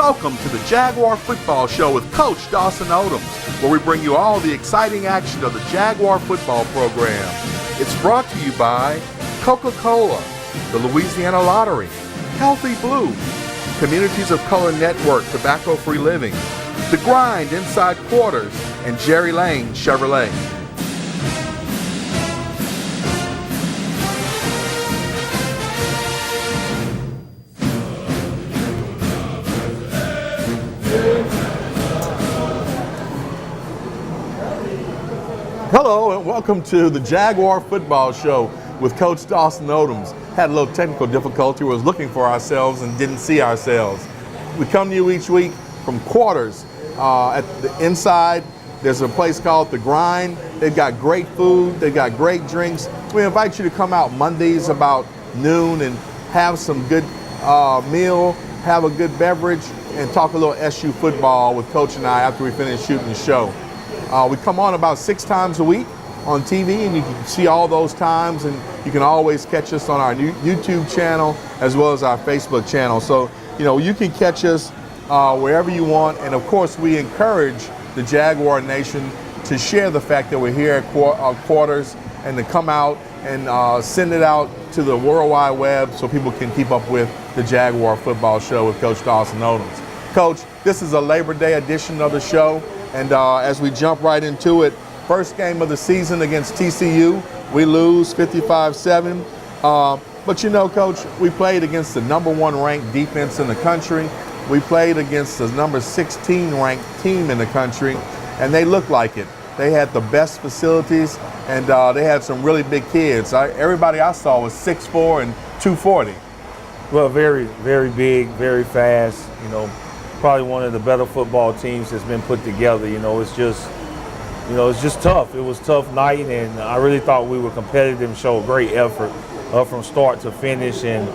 Welcome to the Jaguar Football Show with Coach Dawson Odums, where we bring you all the exciting action of the Jaguar football program. It's brought to you by Coca-Cola, the Louisiana Lottery, Healthy Blue, Communities of Color Network, Tobacco-Free Living, The Grind Inside Quarters, and Jerry Lane Chevrolet. Hello and welcome to the Jaguar Football Show with Coach Dawson Odums. Had a little technical difficulty, was looking for ourselves and didn't see ourselves. We come to you each week from Quarters. At the inside, there's a place called The Grind. They've got great food, they've got great drinks. We invite you to come out Mondays about noon and have some good meal, have a good beverage, and talk a little SU football with Coach and I after we finish shooting the show. We come on about 6 times a week on TV, and you can see all those times, and you can always catch us on our YouTube channel as well as our Facebook channel. So, you can catch us wherever you want, and of course we encourage the Jaguar Nation to share the fact that we're here at Quarters and to come out and send it out to the World Wide Web so people can keep up with the Jaguar Football Show with Coach Dawson Odums. Coach, this is a Labor Day edition of the show. And as we jump right into it, first game of the season against TCU, we lose 55-7. But Coach, we played against the #1 ranked defense in the country. We played against the number 16 ranked team in the country, and they looked like it. They had the best facilities, and they had some really big kids. Everybody I saw was 6'4" and 240. Well, very, very big, very fast, probably one of the better football teams that's been put together. It's just tough. It was a tough night, and I really thought we were competitive and showed great effort from start to finish. And,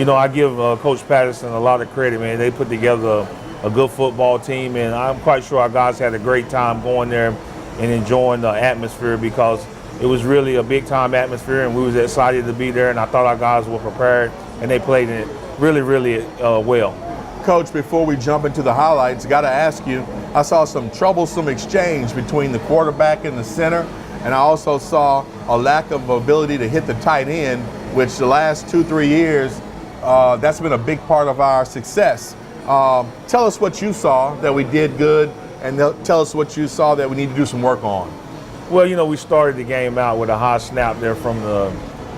I give Coach Patterson a lot of credit, man. They put together a good football team, and I'm quite sure our guys had a great time going there and enjoying the atmosphere because it was really a big-time atmosphere, and we was excited to be there, and I thought our guys were prepared, and they played it really, really well. Coach, before we jump into the highlights, got to ask you, I saw some troublesome exchange between the quarterback and the center, and I also saw a lack of ability to hit the tight end, which the last 2-3 years, that's been a big part of our success. Tell us what you saw that we did good, and tell us what you saw that we need to do some work on. Well, we started the game out with a high snap there from the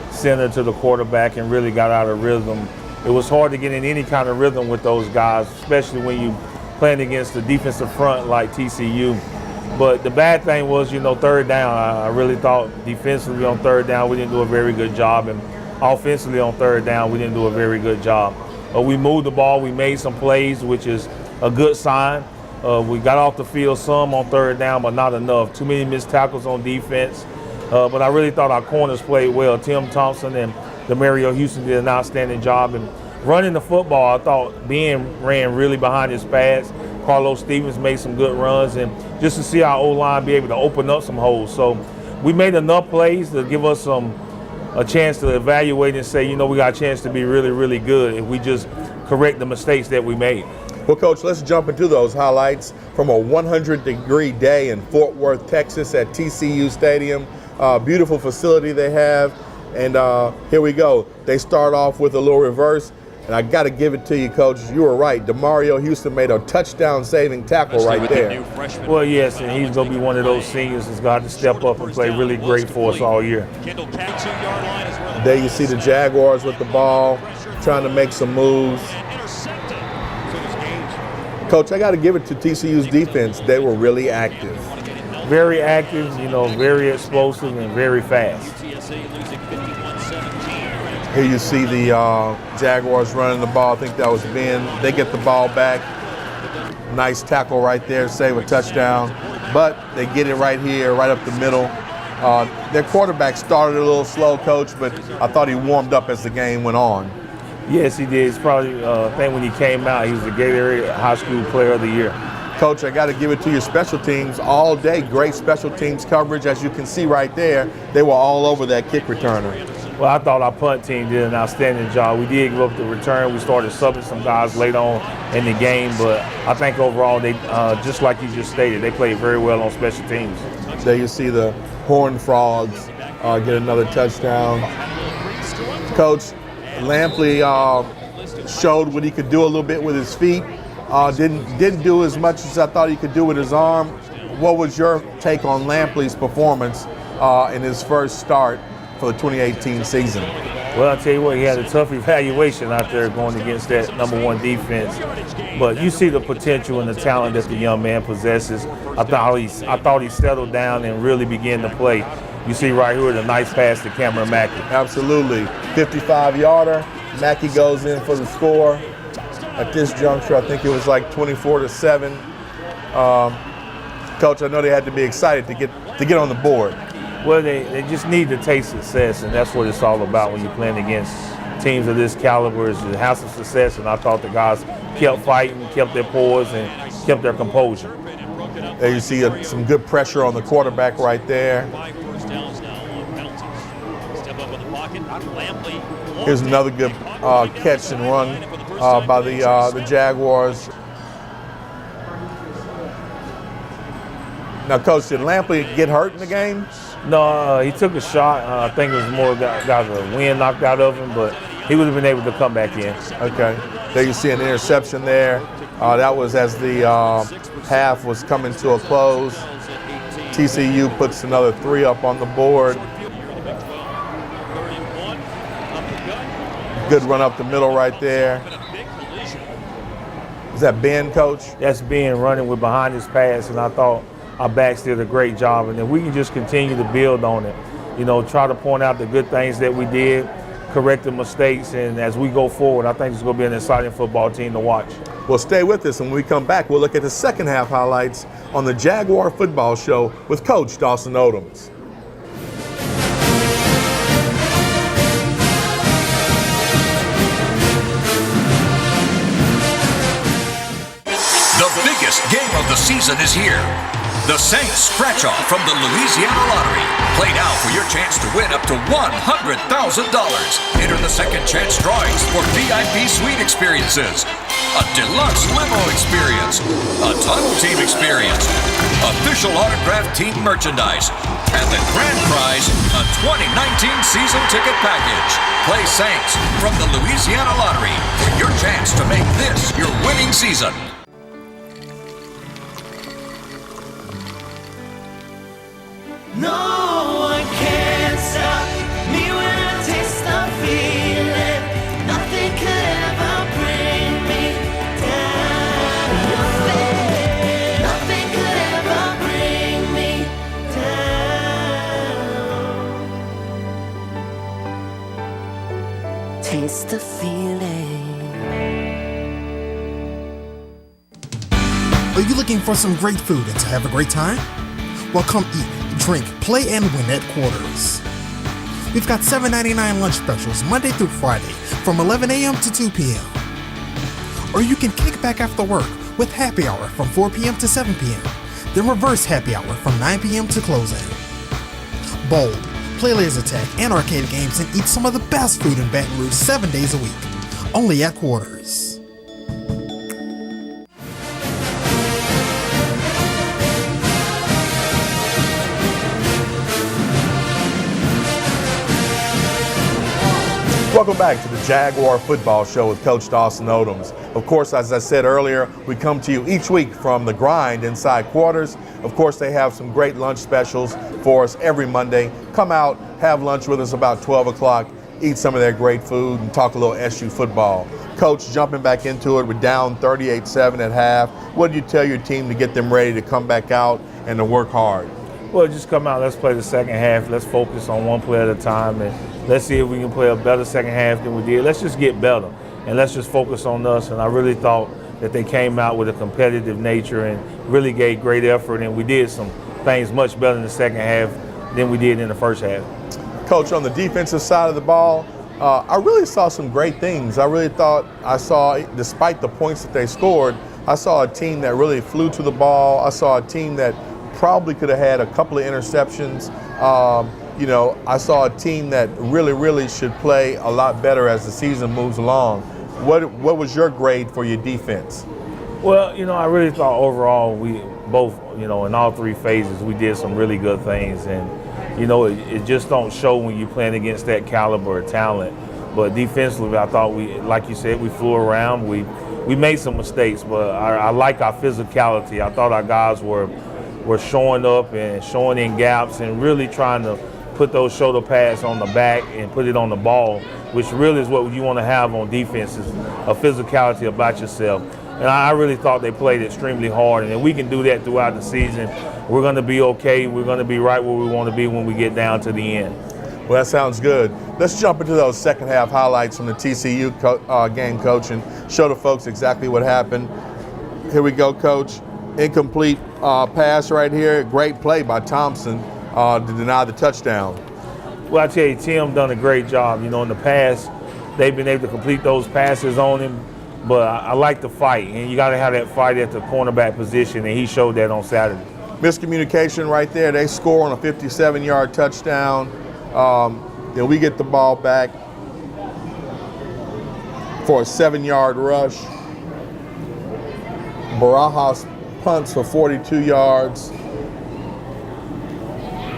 center to the quarterback and really got out of rhythm. It was hard to get in any kind of rhythm with those guys, especially when you playing against the defensive front like TCU. But the bad thing was, third down. I really thought defensively on third down we didn't do a very good job, and offensively on third down we didn't do a very good job. We moved the ball, we made some plays, which is a good sign. We got off the field some on third down, but not enough. Too many missed tackles on defense. But I really thought our corners played well. Tim Thompson and Mario Houston did an outstanding job. And running the football, I thought Ben ran really behind his pads. Carlos Stevens made some good runs. And just to see our O-line be able to open up some holes. So we made enough plays to give us a chance to evaluate and say, we got a chance to be really, really good if we just correct the mistakes that we made. Well, Coach, let's jump into those highlights from a 100-degree day in Fort Worth, Texas at TCU Stadium. Beautiful facility they have. And here we go. They start off with a little reverse. And I got to give it to you, Coach. You were right. DeMario Houston made a touchdown-saving tackle right there. Well, yes, and he's going to be one of those seniors that's got to step up and play really great for us all year. There you see the Jaguars with the ball, trying to make some moves. Coach, I got to give it to TCU's defense. They were really active. Very active, very explosive and very fast. Here you see the Jaguars running the ball. I think that was Ben. They get the ball back. Nice tackle right there, save a touchdown. But they get it right here, right up the middle. Their quarterback started a little slow, Coach, but I thought he warmed up as the game went on. Yes, he did. It's probably, I think when he came out, he was the Gatorade High School Player of the Year. Coach, I got to give it to your special teams all day. Great special teams coverage. As you can see right there, they were all over that kick returner. Well, I thought our punt team did an outstanding job. We did give up the return. We started subbing some guys late on in the game, but I think overall, they just like you just stated, they played very well on special teams. There you see the Horned Frogs get another touchdown. Coach, Lampley showed what he could do a little bit with his feet. Didn't do as much as I thought he could do with his arm. What was your take on Lampley's performance in his first start for the 2018 season? Well, I'll tell you what, he had a tough evaluation out there going against that #1 defense. But you see the potential and the talent that the young man possesses. I thought he settled down and really began to play. You see right here the nice pass to Cameron Mackey. Absolutely. 55-yarder. Mackey goes in for the score. At this juncture, I think it was like 24-7. Coach, I know they had to be excited to get on the board. Well, they just need to taste success, and that's what it's all about when you're playing against teams of this caliber, is to have some success. And I thought the guys kept fighting, kept their poise, and kept their composure. There you see some good pressure on the quarterback right there. Here's another good catch and run by the Jaguars. Now, Coach, did Lampley get hurt in the game? No, he took a shot. I think it was more got the wind knocked out of him, but he would have been able to come back in. Okay. There you see an interception there. That was as the half was coming to a close. TCU puts another 3 up on the board. Good run up the middle right there. Is that Ben, Coach? That's Ben running with behind his pass, and I thought our backs did a great job. And if we can just continue to build on it, try to point out the good things that we did, correct the mistakes, and as we go forward, I think it's going to be an exciting football team to watch. Well, stay with us, and when we come back, we'll look at the second half highlights on the Jaguar Football Show with Coach Dawson Odums. The biggest game of the season is here. The Saints scratch-off from the Louisiana Lottery. Play now for your chance to win up to $100,000. Enter the second chance drawings for VIP suite experiences, a deluxe limo experience, a tunnel team experience, official autographed team merchandise, and the grand prize, a 2019 season ticket package. Play Saints from the Louisiana Lottery for your chance to make this your winning season. No one can stop me when I taste the feeling. Nothing could ever bring me down. Nothing could ever bring me down. Taste the feeling. Are you looking for some great food and to have a great time? Well, come eat, drink, play, and win at Quarters. We've got $7.99 lunch specials Monday through Friday from 11 a.m. to 2 p.m. Or you can kick back after work with happy hour from 4 p.m. to 7 p.m. Then reverse happy hour from 9 p.m. to closing. Bowl, play laser tag and arcade games and eat some of the best food in Baton Rouge 7 days a week. Only at Quarters. Welcome back to the Jaguar Football Show with Coach Dawson Odums. Of course, as I said earlier, we come to you each week from the grind inside Quarters. Of course, they have some great lunch specials for us every Monday. Come out, have lunch with us about 12 o'clock, eat some of their great food, and talk a little SU football. Coach, jumping back into it, we're down 38-7 at half. What do you tell your team to get them ready to come back out and to work hard? Well, just come out, let's play the second half. Let's focus on one play at a time, and let's see if we can play a better second half than we did. Let's just get better, and let's just focus on us. And I really thought that they came out with a competitive nature and really gave great effort, and we did some things much better in the second half than we did in the first half. Coach, on the defensive side of the ball, I really saw some great things. I really thought I saw, despite the points that they scored, I saw a team that really flew to the ball. I saw a team that probably could have had a couple of interceptions. you know, I saw a team that really should play a lot better as the season moves along. What was your grade for your defense? Well, you know, I really thought overall we both, you know, in all three phases, we did some really good things. And, you know, it just don't show when you're playing against that caliber of talent. But defensively, I thought we, like you said, we flew around. We made some mistakes, but I like our physicality. I thought our guys were showing up and showing in gaps and really trying to put those shoulder pads on the back and put it on the ball, which really is what you want to have on defense, is a physicality about yourself. And I really thought they played extremely hard. And if we can do that throughout the season, we're going to be okay. We're going to be right where we want to be when we get down to the end. Well, that sounds good. Let's jump into those second half highlights from the TCU game, Coach, and show the folks exactly what happened. Here we go, Coach. Incomplete pass right here. Great play by Thompson to deny the touchdown. Well, I tell you, Tim done a great job. You know, in the past, they've been able to complete those passes on him. But I like the fight, and you got to have that fight at the cornerback position, and he showed that on Saturday. Miscommunication right there. They score on a 57-yard touchdown. Then we get the ball back for a 7-yard rush. Barajas punts for 42 yards.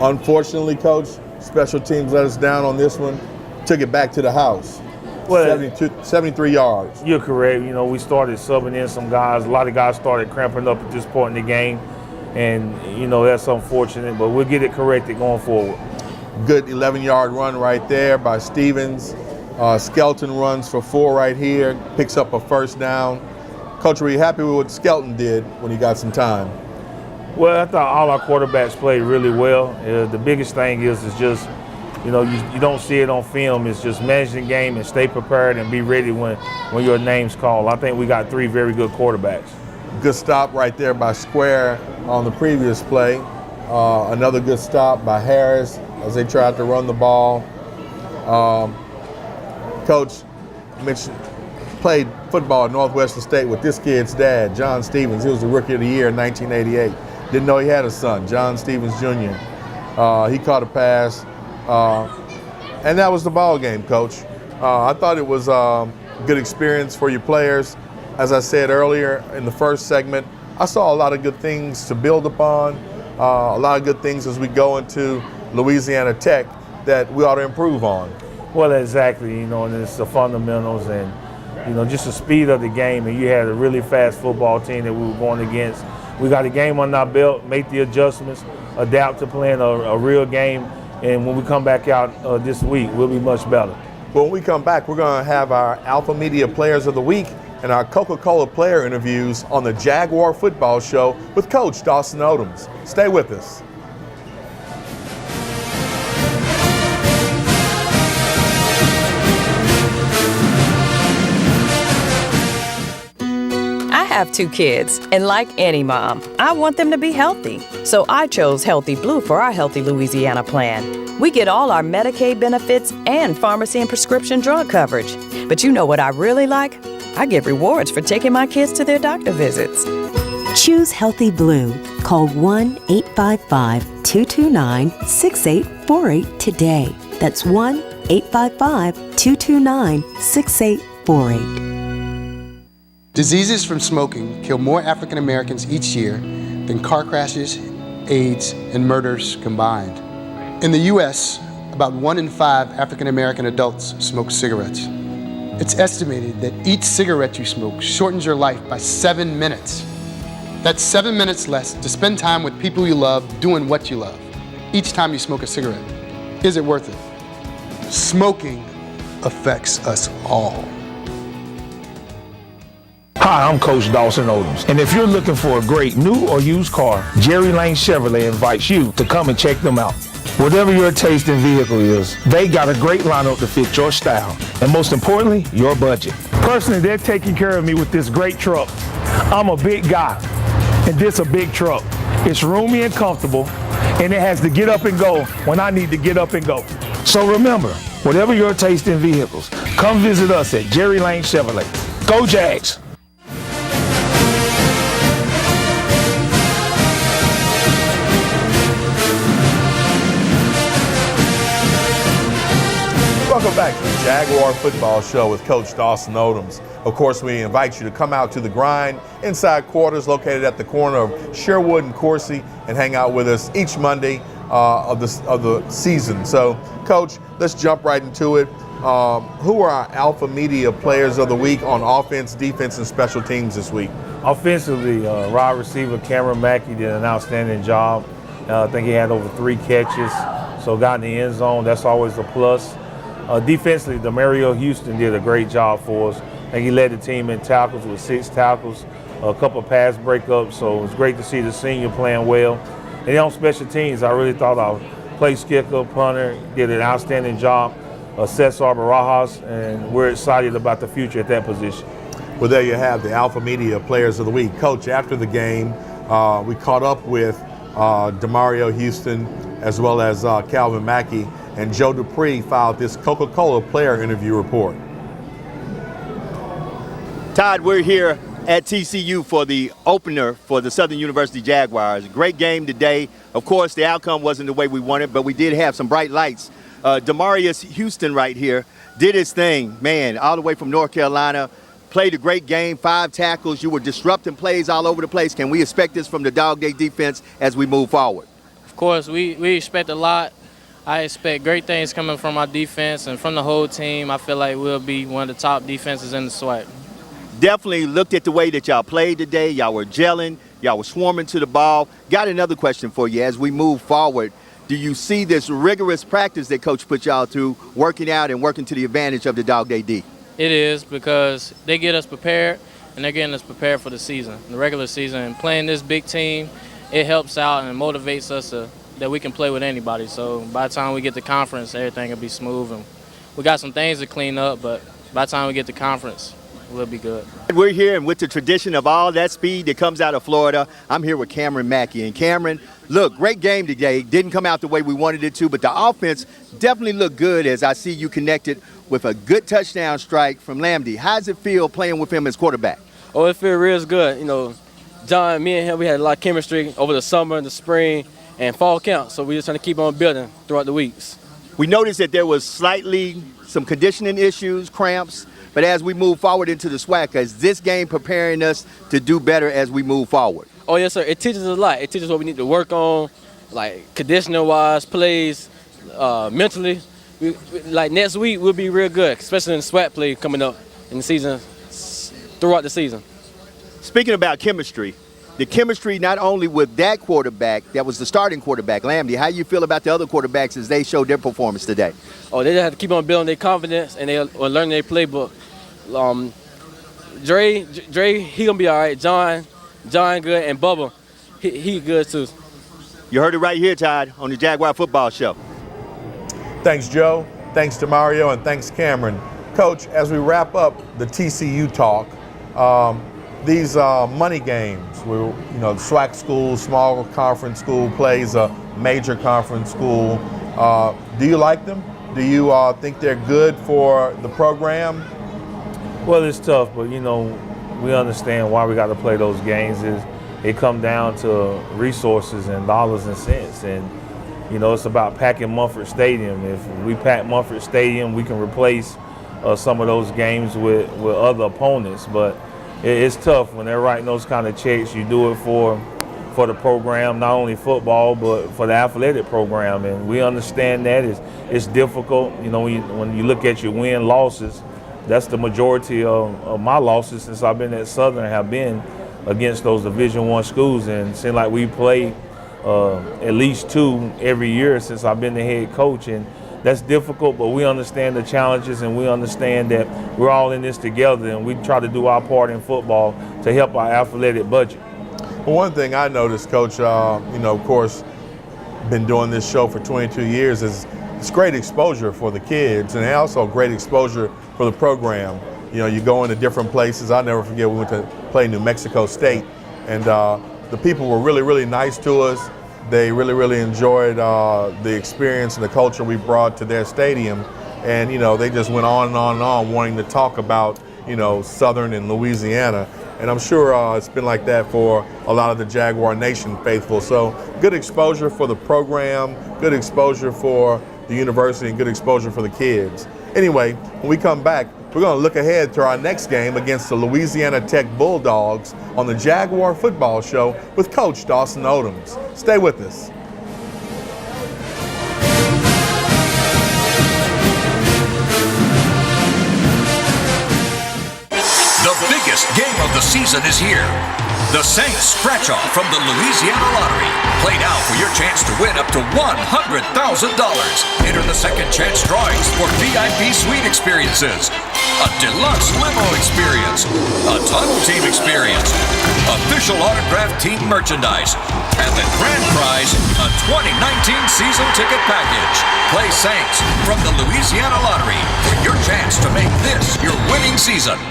Unfortunately, Coach, special teams let us down on this one. Took it back to the house. Well, 73 yards. You're correct. You know, we started subbing in some guys. A lot of guys started cramping up at this point in the game. And, you know, that's unfortunate, but we'll get it corrected going forward. Good 11-yard run right there by Stevens. Skelton runs for 4 right here, picks up a first down. Coach, were you happy with what Skelton did when he got some time? Well, I thought all our quarterbacks played really well. The biggest thing is just, you know, you don't see it on film. It's just manage the game and stay prepared and be ready when your name's called. I think we got 3 very good quarterbacks. Good stop right there by Square on the previous play. Another good stop by Harris as they tried to run the ball. Coach mentioned, played football at Northwestern State with this kid's dad, John Stevens. He was the Rookie of the Year in 1988. Didn't know he had a son, John Stevens Jr. He caught a pass. And that was the ball game, Coach. I thought it was a good experience for your players. As I said earlier in the first segment, I saw a lot of good things to build upon, a lot of good things as we go into Louisiana Tech that we ought to improve on. Well, exactly, you know, and it's the fundamentals and, you know, just the speed of the game. And you had a really fast football team that we were going against. We got a game on our belt, make the adjustments, adapt to playing a real game. And when we come back out this week, we'll be much better. When we come back, we're going to have our Alpha Media Players of the Week and our Coca-Cola player interviews on the Jaguar Football Show with Coach Dawson Odums. Stay with us. I have 2 kids, and like any mom, I want them to be healthy. So I chose Healthy Blue for our Healthy Louisiana plan. We get all our Medicaid benefits and pharmacy and prescription drug coverage. But you know what I really like? I get rewards for taking my kids to their doctor visits. Choose Healthy Blue. Call 1-855-229-6848 today. That's 1-855-229-6848. Diseases from smoking kill more African Americans each year than car crashes, AIDS, and murders combined. In the U.S., about 1 in 5 African American adults smoke cigarettes. It's estimated that each cigarette you smoke shortens your life by 7 minutes. That's 7 minutes less to spend time with people you love doing what you love each time you smoke a cigarette. Is it worth it? Smoking affects us all. Hi, I'm Coach Dawson Odums, and if you're looking for a great new or used car, Jerry Lane Chevrolet invites you to come and check them out. Whatever your taste in vehicle is, they got a great lineup to fit your style, and most importantly, your budget. Personally, they're taking care of me with this great truck. I'm a big guy, and this a big truck. It's roomy and comfortable, and it has to get up and go when I need to get up and go. So remember, whatever your taste in vehicles, come visit us at Jerry Lane Chevrolet. Go Jags! Welcome back to the Jaguar Football Show with Coach Dawson Odums. Of course, we invite you to come out to the Grind inside quarters located at the corner of Sherwood and Coursey and hang out with us each Monday of the season. So, Coach, let's jump right into it. Who are our Alpha Media Players of the Week on offense, defense, and special teams this week? Offensively, wide receiver Cameron Mackey did an outstanding job. I think he had over 3 catches, so got in the end zone. That's always a plus. Defensively, Demario Houston did a great job for us. I think he led the team in tackles with 6 tackles, a couple of pass breakups, so it was great to see the senior playing well. And then on special teams, I really thought our place kicker, punter, did an outstanding job. Cesar Barajas, and we're excited about the future at that position. Well, there you have the Alpha Media Players of the Week. Coach, after the game, we caught up with Demario Houston as well as Calvin Mackey, and Joe Dupree filed this Coca-Cola player interview report. Todd, we're here at TCU for the opener for the Southern University Jaguars. Great game today. Of course, the outcome wasn't the way we wanted, but we did have some bright lights. Demarius Houston right here did his thing, man, all the way from North Carolina. Played a great game, 5 tackles. You were disrupting plays all over the place. Can we expect this from the Dog Day defense as we move forward? Of course, we expect a lot. I expect great things coming from our defense and from the whole team. I feel like we'll be one of the top defenses in the SWAC. Definitely looked at the way that y'all played today. Y'all were gelling. Y'all were swarming to the ball. Got another question for you as we move forward. Do you see this rigorous practice that Coach put y'all through working out and working to the advantage of the Dog Day D? It is, because they get us prepared, and they're getting us prepared for the season, the regular season. And playing this big team, it helps out and motivates us that we can play with anybody. So by the time we get to conference, everything will be smooth. And we got some things to clean up, but by the time we get to conference, we'll be good. We're here, and with the tradition of all that speed that comes out of Florida, I'm here with Cameron Mackey. And Cameron, look, great game today. Didn't come out the way we wanted it to, but the offense definitely looked good as I see you connected with a good touchdown strike from Lamdy. How does it feel playing with him as quarterback? Oh, it feels real good. You know, John, me and him, we had a lot of chemistry over the summer, the spring, and fall camp. So we're just trying to keep on building throughout the weeks. We noticed that there was slightly some conditioning issues, cramps, but as we move forward into the SWAC, is this game preparing us to do better as we move forward? Oh, yes, sir. It teaches us a lot. It teaches what we need to work on, like conditioning-wise, plays, mentally. Like next week, we'll be real good, especially in the SWAT play coming up in the season, throughout the season. Speaking about chemistry, the chemistry not only with that quarterback, that was the starting quarterback, Lamdy, how you feel about the other quarterbacks as they showed their performance today? Oh, they just have to keep on building their confidence, and they're learning their playbook. Dre, he gonna be all right. John good, and Bubba, he good too. You heard it right here, Todd, on the Jaguar Football Show. Thanks, Joe. Thanks to Mario, and thanks, Cameron. Coach, as we wrap up the TCU talk, these money games, where the SWAC school, small conference school plays a major conference school. Do you like them? Do you think they're good for the program? Well, it's tough, but we understand why we got to play those games. It come down to resources and dollars and cents, and it's about packing Mumford Stadium. If we pack Mumford Stadium, we can replace some of those games with other opponents. But it's tough when they're writing those kind of checks. You do it for the program, not only football, but for the athletic program. And we understand that it's difficult. When you look at your win-losses, that's the majority of my losses since I've been at Southern have been against those Division I schools. And it seems like we play at least 2 every year since I've been the head coach. And that's difficult, but we understand the challenges, and we understand that we're all in this together, and we try to do our part in football to help our athletic budget. Well, one thing I noticed, Coach, of course, been doing this show for 22 years, is it's great exposure for the kids, and also great exposure for the program. You go into different places. I'll never forget, we went to play New Mexico State, and the people were really, really nice to us. They really, really enjoyed the experience and the culture we brought to their stadium. And, they just went on and on and on wanting to talk about, Southern and Louisiana. And I'm sure it's been like that for a lot of the Jaguar Nation faithful. So good exposure for the program, good exposure for the university, and good exposure for the kids. Anyway, when we come back, we're going to look ahead to our next game against the Louisiana Tech Bulldogs on the Jaguar Football Show with Coach Dawson Odums. Stay with us. The biggest game of the season is here. The Saints scratch-off from the Louisiana Lottery. Play now for your chance to win up to $100,000. Enter the second chance drawings for VIP suite experiences, a deluxe limo experience, a tunnel team experience, official autographed team merchandise, and the grand prize, a 2019 season ticket package. Play Saints from the Louisiana Lottery for your chance to make this your winning season.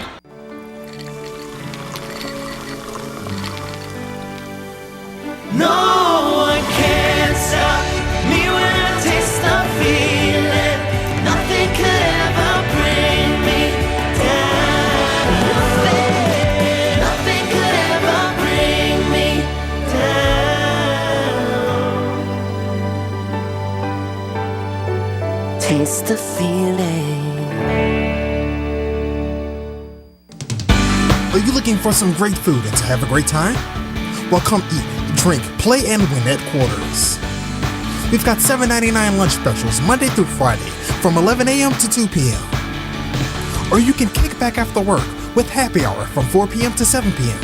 No one can stop me when I taste the feeling. Nothing could ever bring me down. Nothing could ever bring me down. Taste the feeling. Are you looking for some great food and to have a great time? Well, come eat, drink, play, and win at Quarters. We've got $7.99 lunch specials Monday through Friday from 11 a.m. to 2 p.m. Or you can kick back after work with happy hour from 4 p.m. to 7 p.m.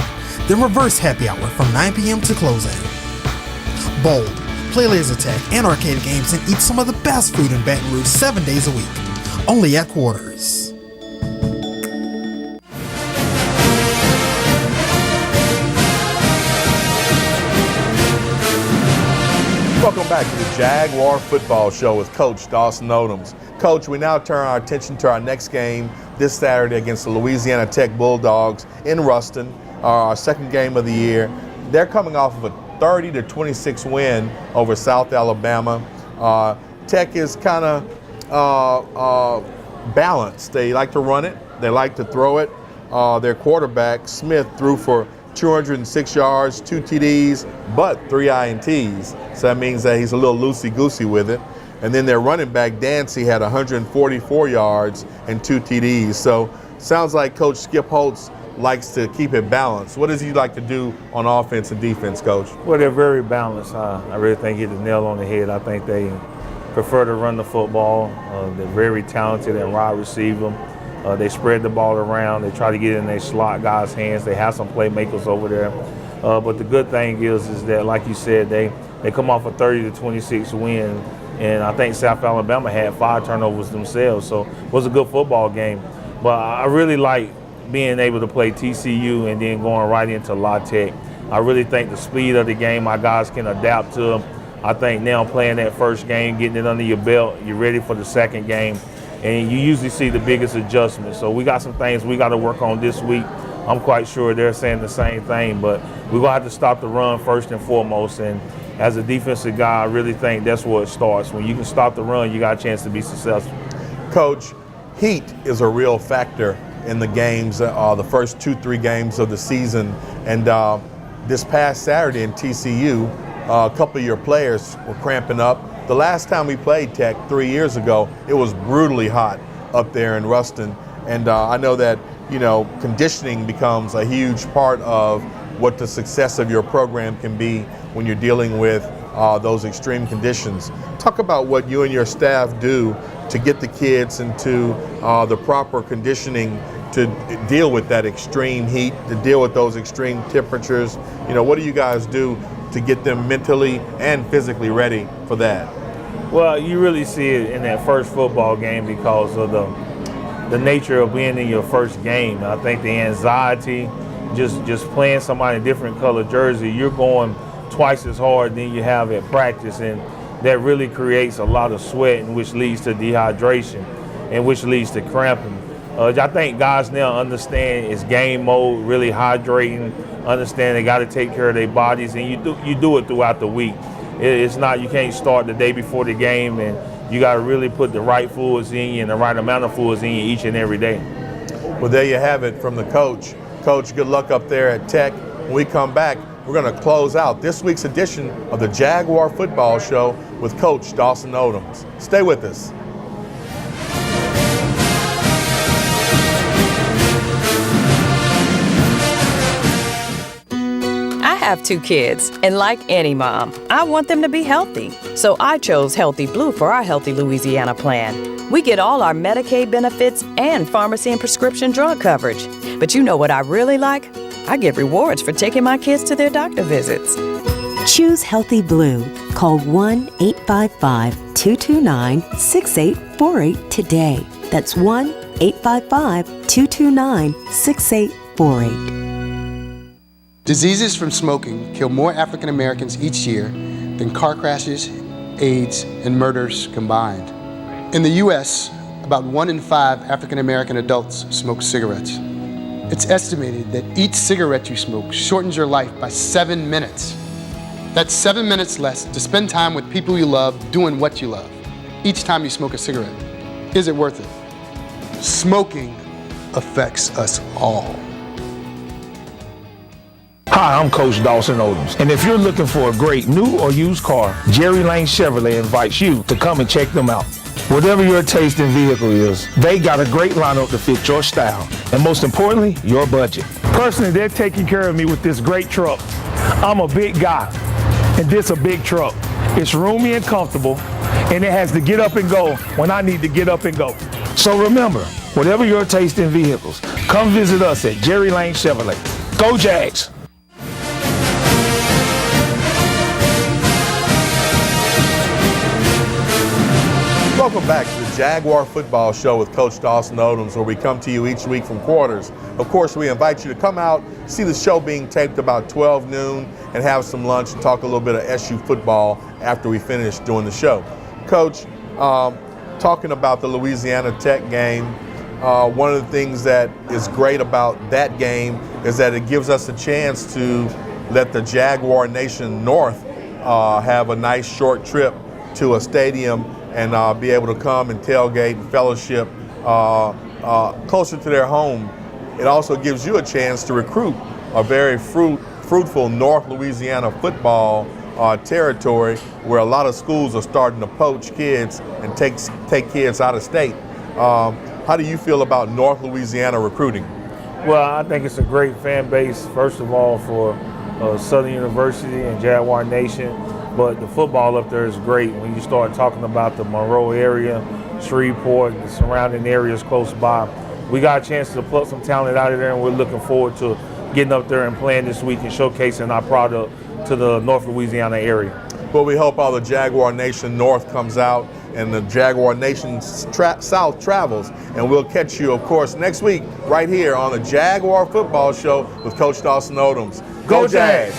Then reverse happy hour from 9 p.m. to closing. Bowl, play laser tag and arcade games and eat some of the best food in Baton Rouge 7 days a week. Only at Quarters. Welcome back to the Jaguar Football Show with Coach Dawson Odums. Coach, we now turn our attention to our next game this Saturday against the Louisiana Tech Bulldogs in Ruston, our second game of the year. They're coming off of a 30-26 win over South Alabama. Tech is kind of balanced. They like to run it. They like to throw it. Their quarterback, Smith, threw for 206 yards, 2 TDs, but 3 INTs. So that means that he's a little loosey-goosey with it. And then their running back, Dancy, had 144 yards and 2 TDs. So sounds like Coach Skip Holtz likes to keep it balanced. What does he like to do on offense and defense, Coach? Well, they're very balanced. I really think he hit the nail on the head. I think they prefer to run the football. They're very talented at wide receiver. They spread the ball around. They try to get it in their slot guys' hands. They have some playmakers over there. But the good thing is that, like you said, they come off a 30-26 win. And I think South Alabama had 5 turnovers themselves. So it was a good football game. But I really like being able to play TCU and then going right into La Tech. I really think the speed of the game, my guys can adapt to. I think now playing that first game, getting it under your belt, you're ready for the second game. And you usually see the biggest adjustments. So we got some things we got to work on this week. I'm quite sure they're saying the same thing, but we're going to have to stop the run first and foremost. And as a defensive guy, I really think that's where it starts. When you can stop the run, you got a chance to be successful. Coach, Heat is a real factor in the games, the first 2-3 games of the season. And this past Saturday in TCU, a couple of your players were cramping up. The last time we played Tech 3 years ago, it was brutally hot up there in Ruston. And I know that, conditioning becomes a huge part of what the success of your program can be when you're dealing with those extreme conditions. Talk about what you and your staff do to get the kids into the proper conditioning to deal with that extreme heat, to deal with those extreme temperatures. What do you guys do to get them mentally and physically ready for that? Well, you really see it in that first football game because of the nature of being in your first game. I think the anxiety, just playing somebody in a different color jersey, you're going twice as hard than you have at practice, and that really creates a lot of sweat, and which leads to dehydration, and which leads to cramping. I think guys now understand it's game mode, really hydrating, understand they got to take care of their bodies, and you do it throughout the week. It's not, you can't start the day before the game, and you got to really put the right fluids in you and the right amount of fluids in you each and every day. Well, there you have it from the coach. Coach, good luck up there at Tech. When we come back, we're going to close out this week's edition of the Jaguar Football Show with Coach Dawson Odums. Stay with us. have 2 kids, and like any mom, I want them to be healthy. So I chose Healthy Blue for our Healthy Louisiana plan. We get all our Medicaid benefits and pharmacy and prescription drug coverage. But you know what I really like? I get rewards for taking my kids to their doctor visits. Choose Healthy Blue. Call 1-855-229-6848 today. That's 1-855-229-6848. Diseases from smoking kill more African Americans each year than car crashes, AIDS, and murders combined. In the U.S., about 1 in 5 African American adults smoke cigarettes. It's estimated that each cigarette you smoke shortens your life by 7 minutes. That's 7 minutes less to spend time with people you love doing what you love. Each time you smoke a cigarette. Is it worth it? Smoking affects us all. Hi, I'm Coach Dawson Odums, and if you're looking for a great new or used car, Jerry Lane Chevrolet invites you to come and check them out. Whatever your taste in vehicle is, they got a great lineup to fit your style, and most importantly, your budget. Personally, they're taking care of me with this great truck. I'm a big guy, and this a big truck. It's roomy and comfortable, and it has to get up and go when I need to get up and go. So remember, whatever your taste in vehicles, come visit us at Jerry Lane Chevrolet. Go Jags! Welcome back to the Jaguar Football Show with Coach Dawson Odums, where we come to you each week from quarters. Of course, we invite you to come out, see the show being taped about 12 noon, and have some lunch and talk a little bit of SU football after we finish doing the show. Coach, talking about the Louisiana Tech game, one of the things that is great about that game is that it gives us a chance to let the Jaguar Nation North have a nice short trip to a stadium and be able to come and tailgate and fellowship closer to their home. It also gives you a chance to recruit a very fruitful North Louisiana football territory where a lot of schools are starting to poach kids and take kids out of state. How do you feel about North Louisiana recruiting? Well, I think it's a great fan base, first of all, for Southern University and Jaguar Nation. But the football up there is great. When you start talking about the Monroe area, Shreveport, the surrounding areas close by, we got a chance to pluck some talent out of there, and we're looking forward to getting up there and playing this week and showcasing our product to the North Louisiana area. Well, we hope all the Jaguar Nation North comes out and the Jaguar Nation South travels. And we'll catch you, of course, next week right here on the Jaguar Football Show with Coach Dawson Odums. Go Jags!